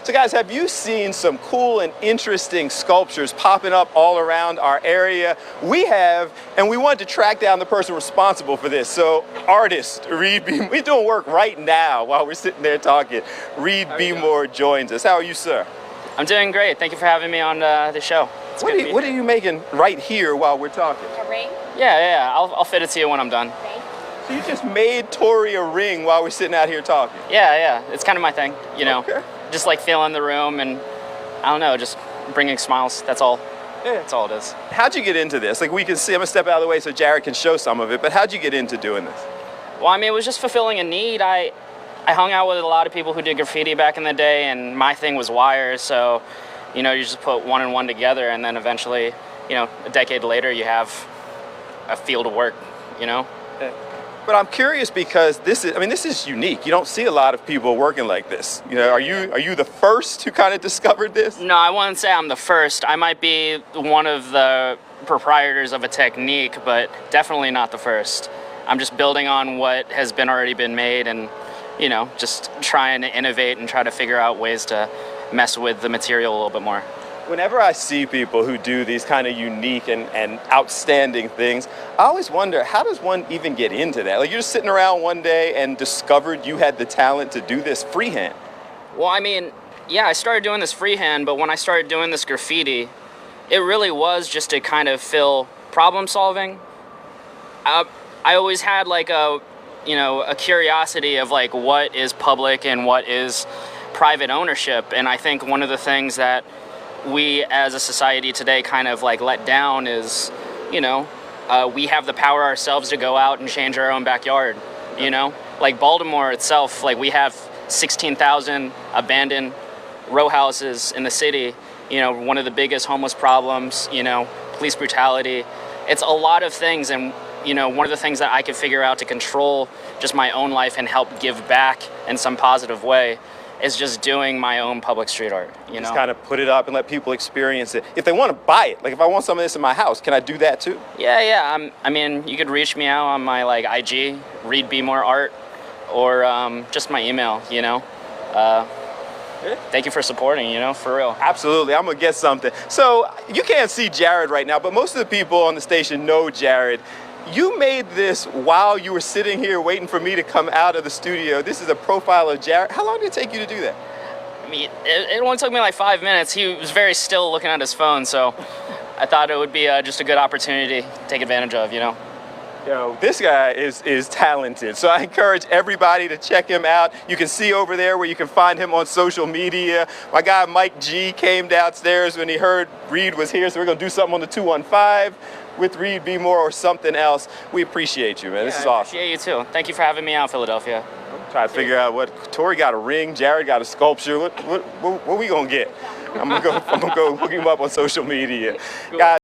So guys, have you seen some cool and interesting sculptures popping up all around our area? We have, and we wanted to track down the person responsible for this. So artist Reed Bmore, we're doing work right now while we're sitting there talking. Reed Bmore joins us. How are you, sir? I'm doing great. Thank you for having me on the show. What are you making right here while we're talking? A ring? Yeah. I'll fit it to you when I'm done. Okay. So you just made Tori a ring while we're sitting out here talking? Yeah. It's kind of my thing, you know. Okay. Just like feeling the room and, I don't know, just bringing smiles. That's all. Yeah. That's all it is. How'd you get into this? Like, we can see, I'm gonna step out of the way so Jared can show some of it, but how'd you get into doing this? Well, I mean, it was just fulfilling a need. I hung out with a lot of people who did graffiti back in the day, and my thing was wires, so, you know, you just put one and one together, and then eventually, you know, a decade later, you have a field of work, you know? But I'm curious because this is unique. You don't see a lot of people working like this. You know, are you the first who kind of discovered this? No, I wouldn't say I'm the first. I might be one of the proprietors of a technique, but definitely not the first. I'm just building on what has already been made and, you know, just trying to innovate and try to figure out ways to mess with the material a little bit more. Whenever I see people who do these kind of unique and outstanding things, I always wonder, how does one even get into that? Like, you're just sitting around one day and discovered you had the talent to do this freehand. Well, I mean, yeah, I started doing this freehand, but when I started doing this graffiti, it really was just to kind of fill problem solving. I always had like a curiosity of like what is public and what is private ownership, and I think one of the things that we as a society today kind of like let down is, you know, we have the power ourselves to go out and change our own backyard, you know? Like Baltimore itself, like we have 16,000 abandoned row houses in the city, you know, one of the biggest homeless problems, you know, police brutality. It's a lot of things, and, you know, one of the things that I could figure out to control just my own life and help give back in some positive way is just doing my own public street art, you know? Just kind of put it up and let people experience it. If they want to buy it, like if I want some of this in my house, can I do that too? Yeah. I mean, you could reach me out on my like IG, Reed Bmore Art, or just my email, you know? Thank you for supporting, you know, for real. Absolutely, I'm gonna get something. So, you can't see Jared right now, but most of the people on the station know Jared. You made this while you were sitting here waiting for me to come out of the studio. This is a profile of Jared. How long did it take you to do that? I mean, it only took me like 5 minutes. He was very still looking at his phone, so I thought it would be just a good opportunity to take advantage of, you know? Yo, this guy is talented, so I encourage everybody to check him out. You can see over there where you can find him on social media. My guy Mike G came downstairs when he heard Reed was here, so we're gonna do something on the 215 with Reed Bmore or something else. We appreciate you, man. This is awesome. Yeah, you too. Thank you for having me out, Philadelphia. Try to figure out what Tori got a ring, Jared got a sculpture. What we gonna get? I'm gonna go hook him up on social media, guys.